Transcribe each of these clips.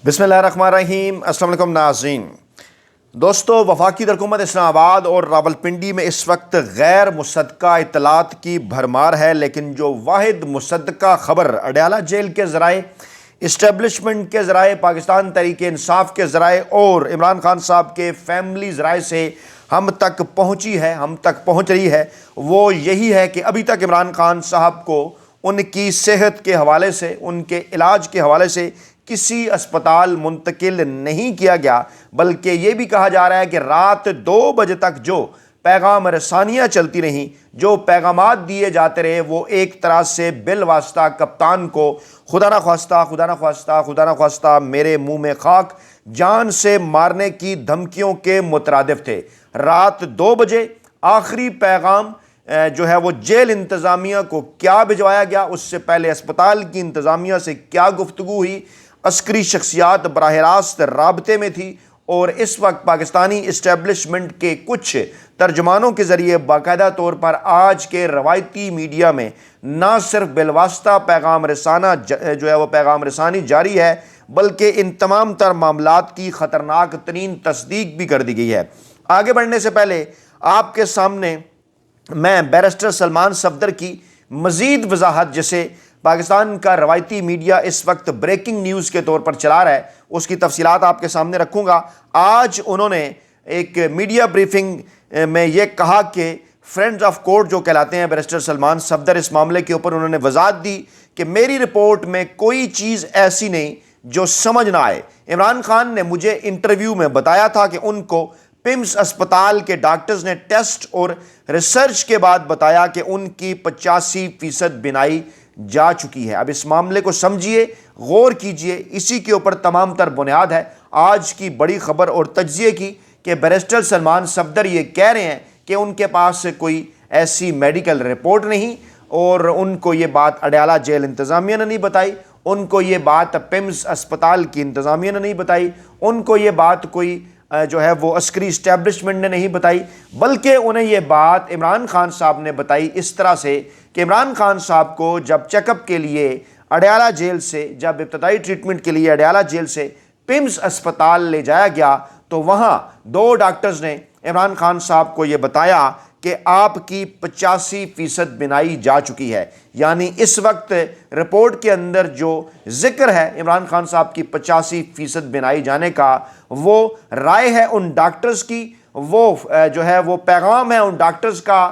بسم اللہ الرحمن الرحیم۔ السلام علیکم ناظرین۔ دوستو، وفاقی حکومت اسلام آباد اور راولپنڈی میں اس وقت غیر مصدقہ اطلاعات کی بھرمار ہے، لیکن جو واحد مصدقہ خبر اڈیالہ جیل کے ذرائع، اسٹیبلشمنٹ کے ذرائع، پاکستان تحریک انصاف کے ذرائع اور عمران خان صاحب کے فیملی ذرائع سے ہم تک پہنچی ہے، ہم تک پہنچ رہی ہے، وہ یہی ہے کہ ابھی تک عمران خان صاحب کو ان کی صحت کے حوالے سے، ان کے علاج کے حوالے سے کسی اسپتال منتقل نہیں کیا گیا، بلکہ یہ بھی کہا جا رہا ہے کہ رات 2 بجے تک جو پیغام رسانیاں چلتی رہیں، جو پیغامات دیے جاتے رہے، وہ ایک طرح سے بالواسطہ کپتان کو خدا نہ خواستہ میرے منہ میں خاک، جان سے مارنے کی دھمکیوں کے مترادف تھے۔ رات 2 بجے آخری پیغام جو ہے وہ جیل انتظامیہ کو کیا بھجوایا گیا، اس سے پہلے اسپتال کی انتظامیہ سے کیا گفتگو ہوئی، عسکری شخصیات براہ راست رابطے میں تھی، اور اس وقت پاکستانی اسٹیبلشمنٹ کے کچھ ترجمانوں کے ذریعے باقاعدہ طور پر آج کے روایتی میڈیا میں نہ صرف بالواسطہ پیغام رسانی جاری ہے، بلکہ ان تمام تر معاملات کی خطرناک ترین تصدیق بھی کر دی گئی ہے۔ آگے بڑھنے سے پہلے آپ کے سامنے میں بیرسٹر سلمان صفدر کی مزید وضاحت، جسے پاکستان کا روایتی میڈیا اس وقت بریکنگ نیوز کے طور پر چلا رہا ہے، اس کی تفصیلات آپ کے سامنے رکھوں گا۔ آج انہوں نے ایک میڈیا بریفنگ میں یہ کہا کہ فرینڈز آف کورٹ جو کہلاتے ہیں بیرسٹر سلمان صفدر، اس معاملے کے اوپر انہوں نے وضاحت دی کہ میری رپورٹ میں کوئی چیز ایسی نہیں جو سمجھ نہ آئے۔ عمران خان نے مجھے انٹرویو میں بتایا تھا کہ ان کو پمس اسپتال کے ڈاکٹرز نے ٹیسٹ اور ریسرچ کے بعد بتایا کہ ان کی 85% بینائی جا چکی ہے۔ اب اس معاملے کو سمجھیے، غور کیجئے، اسی کے اوپر تمام تر بنیاد ہے آج کی بڑی خبر اور تجزیے کی، کہ بیرسٹر سلمان صفدر یہ کہہ رہے ہیں کہ ان کے پاس کوئی ایسی میڈیکل رپورٹ نہیں، اور ان کو یہ بات اڈیالہ جیل انتظامیہ نے نہیں بتائی، ان کو یہ بات پمس اسپتال کی انتظامیہ نے نہیں بتائی، ان کو یہ بات کوئی جو ہے وہ عسکری اسٹیبلشمنٹ نے نہیں بتائی، بلکہ انہیں یہ بات عمران خان صاحب نے بتائی اس طرح سے کہ عمران خان صاحب کو جب چیک اپ کے لیے اڈیالہ جیل سے، جب ابتدائی ٹریٹمنٹ کے لیے اڈیالہ جیل سے پمس اسپتال لے جایا گیا، تو وہاں 2 ڈاکٹرز نے عمران خان صاحب کو یہ بتایا کہ آپ کی 85% بینائی جا چکی ہے۔ یعنی اس وقت رپورٹ کے اندر جو ذکر ہے عمران خان صاحب کی 85% بینائی جانے کا، وہ رائے ہے ان ڈاکٹرز کی، وہ جو ہے وہ پیغام ہے ان ڈاکٹرز کا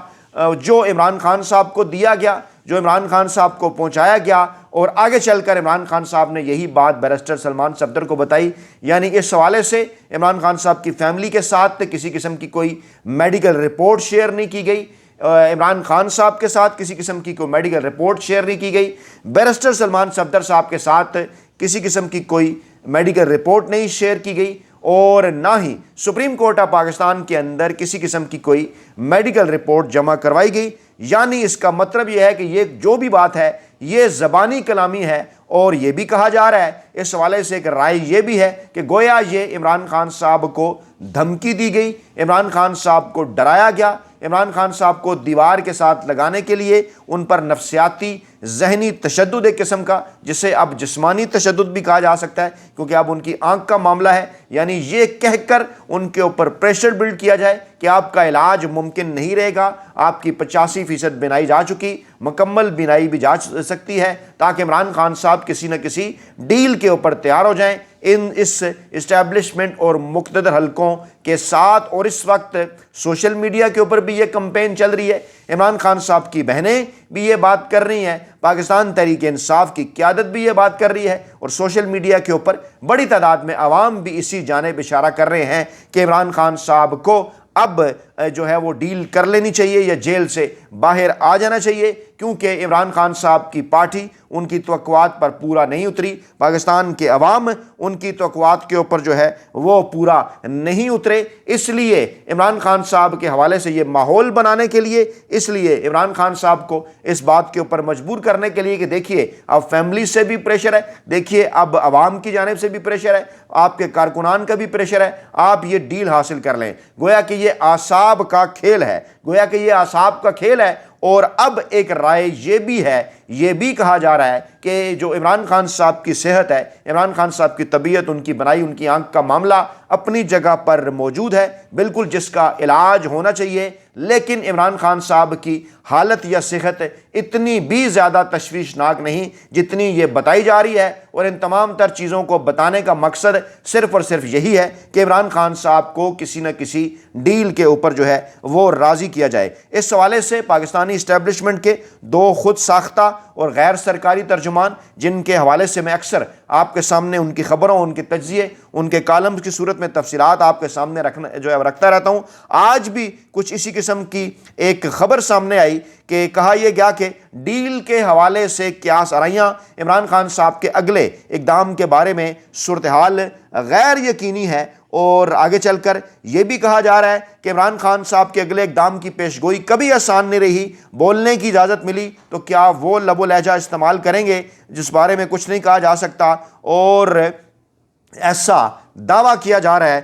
جو عمران خان صاحب کو دیا گیا، جو عمران خان صاحب کو پہنچایا گیا، اور آگے چل کر عمران خان صاحب نے یہی بات بیرسٹر سلمان صفدر کو بتائی۔ یعنی اس حوالے سے عمران خان صاحب کی فیملی کے ساتھ کسی قسم کی کوئی میڈیکل رپورٹ شیئر نہیں کی گئی، عمران خان صاحب کے ساتھ کسی قسم کی کوئی میڈیکل رپورٹ شیئر نہیں کی گئی، بیرسٹر سلمان صفدر صاحب کے ساتھ کسی قسم کی کوئی میڈیکل رپورٹ نہیں شیئر کی گئی، اور نہ ہی سپریم کورٹ آف پاکستان کے اندر کسی قسم کی کوئی میڈیکل رپورٹ جمع کروائی گئی۔ یعنی اس کا مطلب یہ ہے کہ یہ جو بھی بات ہے یہ زبانی کلامی ہے، اور یہ بھی کہا جا رہا ہے، اس حوالے سے ایک رائے یہ بھی ہے کہ گویا یہ عمران خان صاحب کو دھمکی دی گئی، عمران خان صاحب کو ڈرایا گیا، عمران خان صاحب کو دیوار کے ساتھ لگانے کے لیے ان پر نفسیاتی ذہنی تشدد ایک قسم کا، جسے اب جسمانی تشدد بھی کہا جا سکتا ہے، کیونکہ اب ان کی آنکھ کا معاملہ ہے، یعنی یہ کہہ کر ان کے اوپر پریشر بلڈ کیا جائے کہ آپ کا علاج ممکن نہیں رہے گا، آپ کی 85% بینائی جا چکی، مکمل بینائی بھی جا سکتی ہے، تاکہ عمران خان صاحب کسی نہ کسی ڈیل کے اوپر تیار ہو جائیں اس اسٹیبلشمنٹ اور مقتدر حلقوں کے ساتھ۔ اور اس وقت سوشل میڈیا کے اوپر بھی یہ کمپین چل رہی ہے، عمران خان صاحب کی بہنیں بھی یہ بات کر رہی ہیں، پاکستان تحریک انصاف کی قیادت بھی یہ بات کر رہی ہے، اور سوشل میڈیا کے اوپر بڑی تعداد میں عوام بھی اسی جانب اشارہ کر رہے ہیں کہ عمران خان صاحب کو اب جو ہے وہ ڈیل کر لینی چاہیے یا جیل سے باہر آ جانا چاہیے، کیونکہ عمران خان صاحب کی پارٹی ان کی توقعات پر پورا نہیں اتری، پاکستان کے عوام ان کی توقعات کے اوپر جو ہے وہ پورا نہیں اترے۔ اس لیے عمران خان صاحب کے حوالے سے یہ ماحول بنانے کے لیے، اس لیے عمران خان صاحب کو اس بات کے اوپر مجبور کرنے کے لیے کہ دیکھیے اب فیملی سے بھی پریشر ہے، دیکھیے اب عوام کی جانب سے بھی پریشر ہے، آپ کے کارکنان کا بھی پریشر ہے، آپ یہ ڈیل حاصل کر لیں۔ گویا کہ یہ اعصاب کا کھیل ہے، گویا کہ یہ اعصاب کا کھیل ہے، اور اب ایک رائے یہ بھی ہے یہ بھی کہا جا رہا ہے کہ جو عمران خان صاحب کی صحت ہے، عمران خان صاحب کی طبیعت، ان کی بنائی، ان کی آنکھ کا معاملہ اپنی جگہ پر موجود ہے، بالکل جس کا علاج ہونا چاہیے، لیکن عمران خان صاحب کی حالت یا صحت اتنی بھی زیادہ تشویشناک نہیں جتنی یہ بتائی جا رہی ہے، اور ان تمام تر چیزوں کو بتانے کا مقصد صرف اور صرف یہی ہے کہ عمران خان صاحب کو کسی نہ کسی ڈیل کے اوپر جو ہے وہ راضی کیا جائے۔ اس حوالے سے پاکستانی اسٹیبلشمنٹ کے دو خود ساختہ اور غیر سرکاری ترجمان، جن کے حوالے سے میں اکثر آپ کے سامنے ان کی خبروں، ان کے تجزیے، ان کے کالمز کی صورت میں تفصیلات آپ کے سامنے رکھتا رہتا ہوں، آج بھی کچھ اسی قسم کی ایک خبر سامنے آئی کہ کہا یہ گیا کہ ڈیل کے حوالے سے قیاس آرائیاں، عمران خان صاحب کے اگلے اقدام کے بارے میں صورتحال غیر یقینی ہے، اور آگے چل کر یہ بھی کہا جا رہا ہے کہ عمران خان صاحب کے اگلے اقدام کی پیش گوئی کبھی آسان نہیں رہی، بولنے کی اجازت ملی تو کیا وہ لب و لہجہ استعمال کریں گے جس بارے میں کچھ نہیں کہا جا سکتا، اور ایسا دعویٰ کیا جا رہا ہے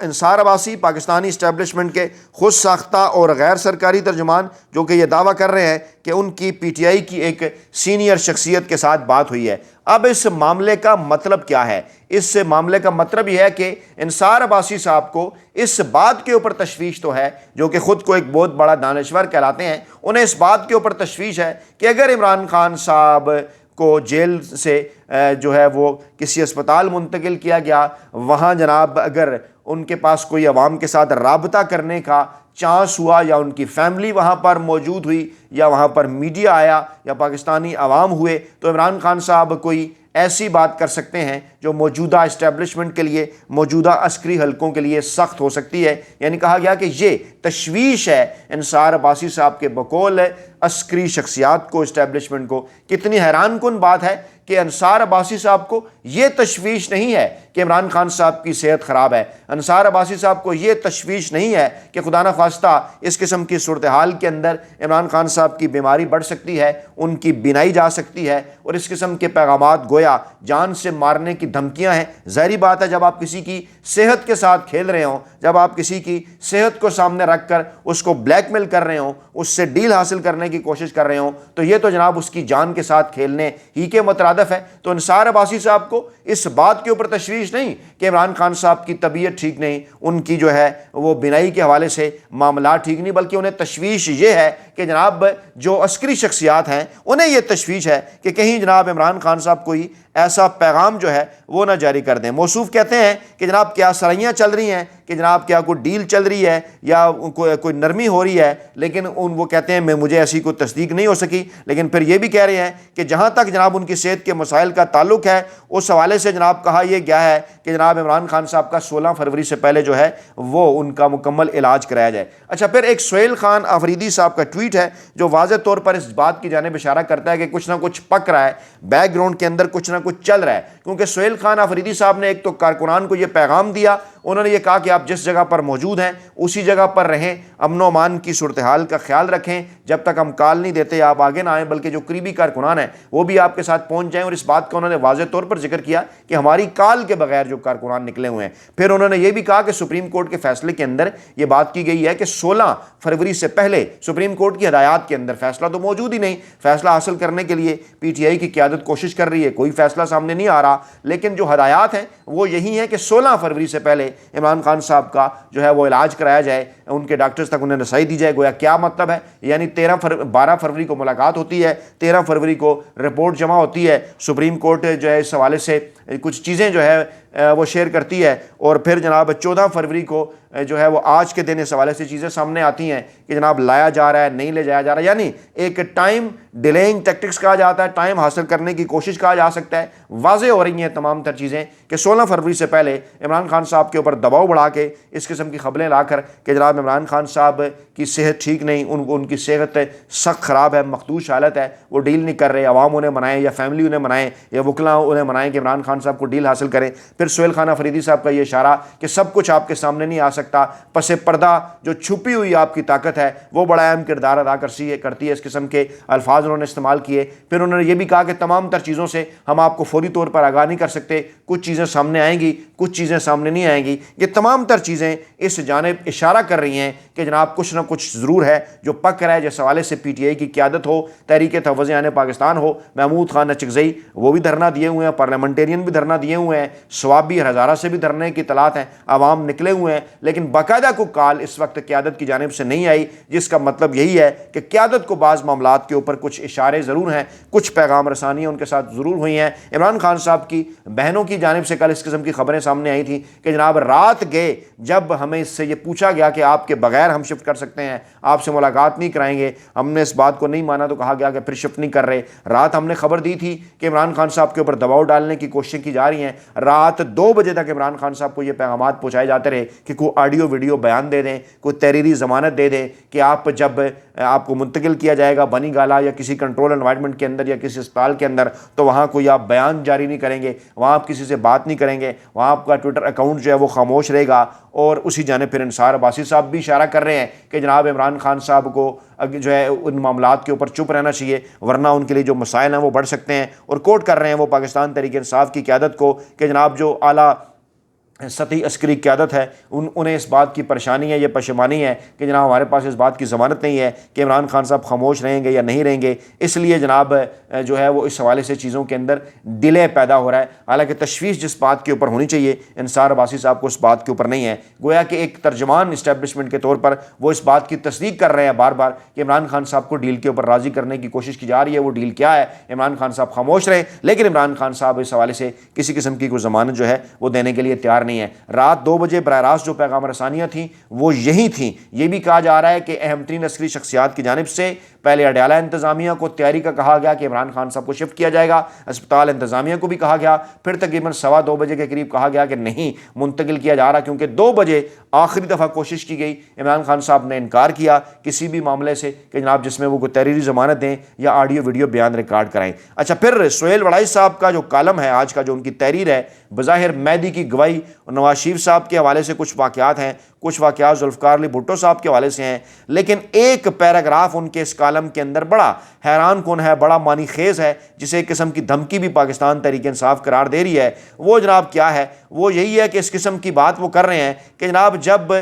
انصار عباسی، پاکستانی اسٹیبلشمنٹ کے خود ساختہ اور غیر سرکاری ترجمان، جو کہ یہ دعویٰ کر رہے ہیں کہ ان کی پی ٹی آئی کی ایک سینئر شخصیت کے ساتھ بات ہوئی ہے۔ اب اس معاملے کا مطلب کیا ہے؟ اس معاملے کا مطلب یہ ہے کہ انصار عباسی صاحب کو اس بات کے اوپر تشویش تو ہے، جو کہ خود کو ایک بہت بڑا دانشور کہلاتے ہیں، انہیں اس بات کے اوپر تشویش ہے کہ اگر عمران خان صاحب کو جیل سے جو ہے وہ کسی اسپتال منتقل کیا گیا، وہاں جناب اگر ان کے پاس کوئی عوام کے ساتھ رابطہ کرنے کا چانس ہوا، یا ان کی فیملی وہاں پر موجود ہوئی، یا وہاں پر میڈیا آیا، یا پاکستانی عوام ہوئے، تو عمران خان صاحب کوئی ایسی بات کر سکتے ہیں جو موجودہ اسٹیبلشمنٹ کے لیے، موجودہ عسکری حلقوں کے لیے سخت ہو سکتی ہے۔ یعنی کہا گیا کہ یہ تشویش ہے انصار عباسی صاحب کے بقول عسکری شخصیات کو، اسٹیبلشمنٹ کو۔ کتنی حیران کن بات ہے کہ انصار عباسی صاحب کو یہ تشویش نہیں ہے کہ عمران خان صاحب کی صحت خراب ہے، انصار عباسی صاحب کو یہ تشویش نہیں ہے کہ خدا نخواستہ اس قسم کی صورتحال کے اندر عمران خان صاحب کی بیماری بڑھ سکتی ہے، ان کی بینائی جا سکتی ہے، اور اس قسم کے پیغامات گویا جان سے مارنے کی دھمکیاں ہیں۔ ظاہری بات ہے جب آپ کسی کی صحت کے ساتھ کھیل رہے ہوں، جب آپ کسی کی صحت کو سامنے رکھ کر اس کو بلیک میل کر رہے ہوں، اس سے ڈیل حاصل کرنے کی کوشش کر رہے ہوں، تو یہ تو جناب اس کی جان کے ساتھ کھیلنے ہی کے مترادف ہے۔ تو انصار عباسی صاحب کو اس بات کے اوپر تشویش نہیں کہ عمران خان صاحب کی طبیعت ٹھیک نہیں، ان کی جو ہے وہ بینائی کے حوالے سے معاملات ٹھیک نہیں، بلکہ انہیں تشویش یہ ہے کہ جناب جو عسکری شخصیات ہیں انہیں یہ تشویش ہے کہ کہیں جناب عمران خان صاحب کوئی ایسا پیغام جو ہے وہ نہ جاری کر دیں۔ موصوف کہتے ہیں کہ جناب کیا سرائیاں چل رہی ہیں، کہ جناب کیا کوئی ڈیل چل رہی ہے یا کوئی نرمی ہو رہی ہے، لیکن وہ کہتے ہیں مجھے ایسی کوئی تصدیق نہیں ہو سکی، لیکن پھر یہ بھی کہہ رہے ہیں کہ جہاں تک جناب ان کی صحت کے مسائل کا تعلق ہے، اس حوالے سے جناب کہا یہ گیا ہے کہ جناب عمران خان صاحب کا 16 فروری سے پہلے جو ہے وہ ان کا مکمل علاج کرایا جائے۔ اچھا، پھر ایک سہیل خان آفریدی صاحب کا ٹویٹ ہے جو واضح طور پر اس بات کی جانب اشارہ کرتا ہے کہ کچھ نہ کچھ پک رہا ہے، بیک گراؤنڈ کے اندر کچھ نہ کچھ چل رہا ہے، کیونکہ سہیل خان آفریدی صاحب نے ایک تو کارکنان کو یہ پیغام دیا، انہوں نے یہ کہا کہ آپ جس جگہ پر موجود ہیں اسی جگہ پر رہیں، امن و امان کی صورتحال کا خیال رکھیں، جب تک ہم کال نہیں دیتے آپ آگے نہ آئیں، بلکہ جو قریبی کارکنان ہیں وہ بھی آپ کے ساتھ پہنچ جائیں۔ اور اس بات کا انہوں نے واضح طور پر ذکر کیا کہ ہماری کال کے بغیر جو کارکنان نکلے ہوئے ہیں۔ پھر انہوں نے یہ بھی کہا کہ سپریم کورٹ کے فیصلے کے اندر یہ بات کی گئی ہے کہ 16 فروری سے پہلے سپریم کورٹ کی ہدایات کے اندر فیصلہ تو موجود ہی نہیں، فیصلہ حاصل کرنے کے لیے پی ٹی آئی کی قیادت کوشش کر رہی ہے، کوئی فیصلہ سامنے نہیں آ رہا، لیکن جو ہدایات ہیں وہ یہی ہیں کہ 16 فروری سے پہلے عمران خان صاحب کا جو ہے وہ علاج کرایا جائے، ان کے ڈاکٹرز تک انہیں رسائی دی جائے۔ گویا کیا مطلب ہے؟ یعنی 12 فروری کو ملاقات ہوتی ہے، 13 فروری کو رپورٹ جمع ہوتی ہے، سپریم کورٹ جو ہے اس حوالے سے کچھ چیزیں جو ہے وہ شیئر کرتی ہے، اور پھر جناب 14 فروری کو جو ہے وہ آج کے دن اس حوالے سے چیزیں سامنے آتی ہیں کہ جناب لایا جا رہا ہے، نہیں لے جایا جا رہا ہے، یعنی ایک ٹائم ڈیلینگ ٹیکٹکس کہا جاتا ہے، ٹائم حاصل کرنے کی کوشش کہا جا سکتا ہے۔ واضح ہو رہی ہیں تمام تر چیزیں کہ 16 فروری سے پہلے عمران خان صاحب کے اوپر دباؤ بڑھا کے اس قسم کی خبریں لا کر کہ جناب عمران خان صاحب کی صحت ٹھیک نہیں، ان کی صحت سخت خراب ہے، مخدوش حالت ہے، وہ ڈیل نہیں کر رہے، عوام انہیں منائیں یا فیملی انہیں منائیں یا وکلاء انہیں منائیں کہ عمران خان صاحب کو ڈیل حاصل کریں۔ پھر سہیل خان آفریدی صاحب کا یہ اشارہ کہ سب کچھ آپ کے سامنے نہیں آ سکتا، پس پردہ جو چھپی ہوئی آپ کی طاقت ہے وہ بڑا اہم کردار ادا کرتی ہے، اس قسم کے الفاظ انہوں نے استعمال کیے. پھر انہوں نے یہ بھی کہا کہ تمام تر چیزوں سے ہم آپ کو فوری طور پر آگاہ نہیں کر سکتے, کچھ چیزیں سامنے آئیں گی, کچھ چیزیں سامنے نہیں آئیں گی. یہ تمام تر چیزیں اس جانب اشارہ کر رہی ہیں کہ جناب کچھ نہ کچھ ضرور ہے جو پک رہا ہے. جس حوالے سے پی ٹی آئی کی قیادت ہو, تحریک تحفظ عین پاکستان ہو, محمود خان اچکزئی وہ بھی دھرنا دیے ہوئے ہیں, پارلیمنٹیرین بھی دھرنا دیے ہوئے ہیں, سوابی ہزارہ سے بھی دھرنے کی اطلاعات ہیں, عوام نکلے ہوئے ہیں, لیکن باقاعدہ کوئی کال اس وقت قیادت کی جانب سے نہیں آئی, جس کا مطلب یہی ہے کہ قیادت کو بعض معاملات کے اوپر کچھ اشارے ضرور ہیں, کچھ پیغام رسانیاں ان کے ساتھ ضرور ہوئی ہیں. عمران خان صاحب کی بہنوں کی جانب سے کل اس قسم کی خبریں سامنے آئی تھیں کہ جناب رات گئے جب ہمیں اس سے یہ پوچھا گیا کہ آپ کے بغیر ہم شفٹ کر سکتے ہیں, آپ سے ملاقات نہیں کرائیں گے, ہم نے اس بات کو نہیں مانا تو کہا گیا کہ پھر شفٹ نہیں کر رہے. رات ہم نے خبر دی تھی کہ عمران خان صاحب کے اوپر دباؤ ڈالنے کی کوششیں کی جا رہی ہیں. رات 2 بجے تک عمران خان صاحب کو یہ پیغامات پہنچائے جاتے رہے کہ کوئی آڈیو ویڈیو بیان دے دیں, کوئی تحریری ضمانت دے دیں کہ آپ جب آپ کو منتقل کیا جائے گا بنی گالا یا کسی کنٹرول انوائرمنٹ کے اندر یا کسی اسپتال کے اندر, تو وہاں کوئی آپ بیان جاری نہیں کریں گے, وہاں آپ کسی سے بات نہیں کریں گے, وہاں آپ کا ٹویٹر اکاؤنٹ جو ہے وہ خاموش رہے گا. اور اسی جانب پھر انصار عباسی صاحب بھی اشارہ کر رہے ہیں کہ جناب عمران خان صاحب کو جو ہے ان معاملات کے اوپر چپ رہنا چاہیے, ورنہ ان کے لیے جو مسائل ہیں وہ بڑھ سکتے ہیں. اور کوٹ کر رہے ہیں وہ پاکستان تحریک انصاف کی قیادت کو کہ جناب جو اعلیٰ سطحی عسکری قیادت ہے انہیں اس بات کی پریشانی ہے, یہ پشیمانی ہے کہ جناب ہمارے پاس اس بات کی ضمانت نہیں ہے کہ عمران خان صاحب خاموش رہیں گے یا نہیں رہیں گے, اس لیے جناب جو ہے وہ اس حوالے سے چیزوں کے اندر ڈیلے پیدا ہو رہا ہے. حالانکہ تشویش جس بات کے اوپر ہونی چاہیے انصار عباسی صاحب کو اس بات کے اوپر نہیں ہے. گویا کہ ایک ترجمان اسٹیبلشمنٹ کے طور پر وہ اس بات کی تصدیق کر رہے ہیں بار بار کہ عمران خان صاحب کو ڈیل کے اوپر راضی کرنے کی کوشش کی جا رہی ہے. وہ ڈیل کیا ہے, عمران خان صاحب خاموش رہے, لیکن عمران خان صاحب اس حوالے سے کسی قسم کی کوئی ضمانت جو ہے وہ دینے کے لیے تیار نہیں ہے. رات 2 بجے براہ راست جو پیغام رسانیاں تھیں وہ یہی تھیں. یہ بھی کہا جا رہا ہے کہ اہم ترین عسکری شخصیات کی جانب سے پہلے اڈیالہ انتظامیہ کو تیاری کا کہا گیا کہ عمران خان صاحب کو شفٹ کیا جائے گا, اسپتال انتظامیہ کو بھی کہا گیا, پھر تقریباً 2:15 بجے کے قریب کہا گیا کہ نہیں منتقل کیا جا رہا, کیونکہ 2 بجے آخری دفعہ کوشش کی گئی. عمران خان صاحب نے انکار کیا کسی بھی معاملے سے کہ جناب جس میں وہ کوئی تحریری ضمانت دیں یا آڈیو ویڈیو بیان ریکارڈ کرائیں. اچھا, پھر سہیل وڑائی صاحب کا جو کالم ہے آج کا, جو ان کی تحریر ہے, بظاہر مہدی کی گواہی اور نواز شریف صاحب کے حوالے سے کچھ واقعات ہیں, کچھ واقعات ذوالفقار علی بھٹو صاحب کے حوالے سے ہیں, لیکن ایک پیراگراف ان کے اس کالم کے اندر بڑا حیران کن ہے, بڑا معنی خیز ہے, جسے ایک قسم کی دھمکی بھی پاکستان تحریک انصاف قرار دے رہی ہے. وہ جناب کیا ہے, وہ یہی ہے کہ اس قسم کی بات وہ کر رہے ہیں کہ جناب جب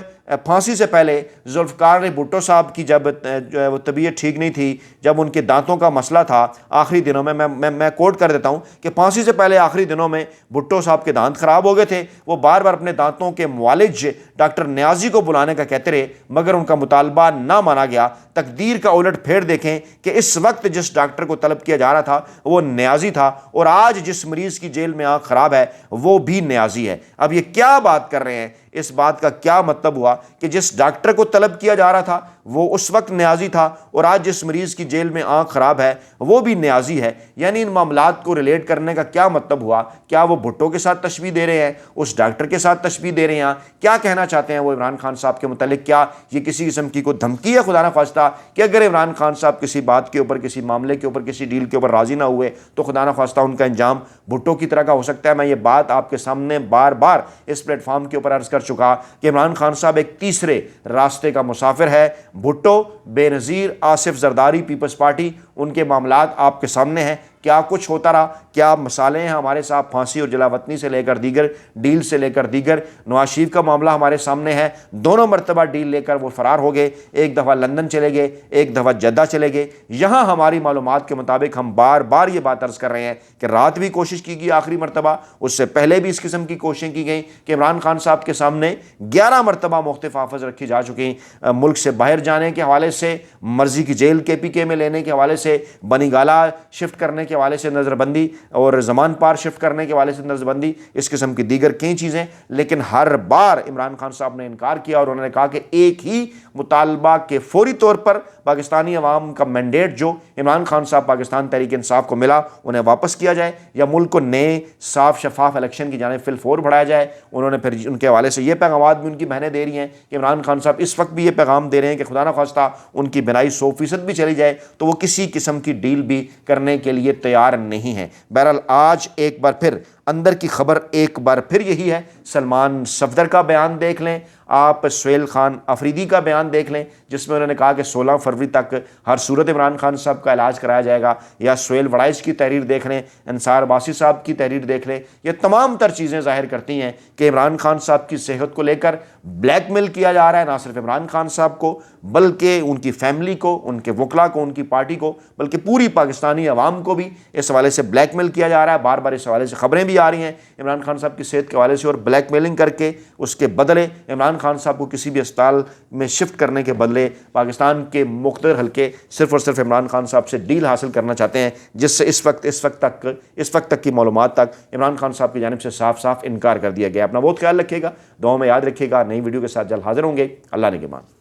پھانسی سے پہلے ذوالفقار علی بھٹو صاحب کی جب جو ہے وہ طبیعت ٹھیک نہیں تھی, جب ان کے دانتوں کا مسئلہ تھا آخری دنوں میں کوٹ کر دیتا ہوں کہ پھانسی سے پہلے آخری دنوں میں بھٹو صاحب کے دانت خراب ہو گئے تھے. وہ بار بار اپنے دانتوں کے معالج ڈاکٹر نیازی کو بلانے کا کہتے رہے, مگر ان کا مطالبہ نہ مانا گیا. تقدیر کا الٹ پھیر دیکھیں کہ اس وقت جس ڈاکٹر کو طلب کیا جا رہا تھا وہ نیازی تھا, اور آج جس مریض کی جیل میں آنکھ خراب ہے وہ بھی نیازی ہے. اب یہ کیا بات کر رہے ہیں, اس بات کا کیا مطلب ہوا کہ جس ڈاکٹر کو طلب کیا جا رہا تھا وہ اس وقت نیازی تھا, اور آج جس مریض کی جیل میں آنکھ خراب ہے وہ بھی نیازی ہے. یعنی ان معاملات کو ریلیٹ کرنے کا کیا مطلب ہوا؟ کیا وہ بھٹو کے ساتھ تشبیہ دے رہے ہیں, اس ڈاکٹر کے ساتھ تشبیہ دے رہے ہیں, کیا کہنا چاہتے ہیں وہ عمران خان صاحب کے متعلق؟ کیا یہ کسی قسم کی کوئی دھمکی ہے خدا نہ خواستہ کہ اگر عمران خان صاحب کسی بات کے اوپر, کسی معاملے کے اوپر, کسی ڈیل کے اوپر راضی نہ ہوئے تو خدا نہ خواستہ ان کا انجام بھٹو کی طرح کا ہو سکتا ہے؟ میں یہ بات آپ کے سامنے بار بار اس پلیٹ فارم کے اوپر عرض کر چکا کہ عمران خان صاحب ایک تیسرے راستے کا مسافر ہے. بھٹو, بے نظیر, آصف زرداری, پیپلز پارٹی, ان کے معاملات آپ کے سامنے ہیں. کیا کچھ ہوتا رہا, کیا مسالے ہیں ہمارے ساتھ, پھانسی اور جلا وطنی سے لے کر دیگر ڈیل سے لے کر دیگر. نواز شریف کا معاملہ ہمارے سامنے ہے, دونوں مرتبہ ڈیل لے کر وہ فرار ہو گئے, ایک دفعہ لندن چلے گئے, ایک دفعہ جدہ چلے گئے. یہاں ہماری معلومات کے مطابق ہم بار بار یہ بات عرض کر رہے ہیں کہ رات بھی کوشش کی گئی آخری مرتبہ, اس سے پہلے بھی اس قسم کی کوششیں کی گئیں کہ عمران خان صاحب کے سامنے 11 مرتبہ مختلف آفز رکھی جا چکی, ملک سے باہر جانے کے حوالے سے, مرضی کی جیل KPK میں لینے کے حوالے سے, بنی گالا شفٹ کرنے کے حوالے سے نظر بندی, اور زمان پار شفٹ کرنے کے حوالے سے نظر بندی, اس قسم کی دیگر کئی چیزیں. لیکن ہر بار عمران خان صاحب نے انکار کیا, اور انہوں نے کہا کہ ایک ہی مطالبہ کے فوری طور پر پاکستانی عوام کا مینڈیٹ جو عمران خان صاحب پاکستان تحریک انصاف کو ملا انہیں واپس کیا جائے, یا ملک کو نئے صاف شفاف الیکشن کی جانب فل بڑھایا جائے. انہوں نے پھر ان کے حوالے سے یہ پیغامات بھی ان کی بہنیں دے رہی ہیں کہ عمران خان صاحب اس وقت بھی یہ پیغام دے رہے ہیں کہ خدا نہ خواستہ ان کی بنائی 100% بھی چلی جائے تو وہ کسی قسم کی ڈیل بھی کرنے کے لیے تیار نہیں ہیں. بہرحال آج ایک بار پھر اندر کی خبر ایک بار پھر یہی ہے، سلمان صفدر کا بیان دیکھ لیں، آپ سہیل خان آفریدی کا بیان دیکھ لیں جس میں انہوں نے کہا کہ 16 فروری تک ہر صورت عمران خان صاحب کا علاج کرایا جائے گا، یا سہیل وڑائچ کی تحریر دیکھ لیں، انصار باسی صاحب کی تحریر دیکھ لیں، یہ تمام تر چیزیں ظاہر کرتی ہیں کہ عمران خان صاحب کی صحت کو لے کر بلیک میل کیا جا رہا ہے، نہ صرف عمران خان صاحب کو بلکہ ان کی فیملی کو، ان کے وکلاء کو، ان کی پارٹی کو، بلکہ پوری پاکستانی عوام کو بھی اس حوالے سے بلیک میل کیا جا رہا ہے۔ بار بار اس حوالے سے خبریں بھی آ رہی ہیں عمران خان صاحب کی صحت کے حوالے سے، اور بلیک میلنگ کر کے اس کے بدلے عمران خان صاحب کو کسی بھی اسپتال میں شفٹ کرنے کے بدلے پاکستان کے مقتدر حلقے صرف اور صرف عمران خان صاحب سے ڈیل حاصل کرنا چاہتے ہیں، جس سے اس وقت تک کی معلومات تک عمران خان صاحب کی جانب سے صاف صاف انکار کر دیا گیا۔ اپنا بہت خیال رکھیے گا، دعاؤں میں یاد رکھیے گا۔ نئی ویڈیو کے ساتھ جلد حاضر ہوں گے۔ اللہ نگہبان۔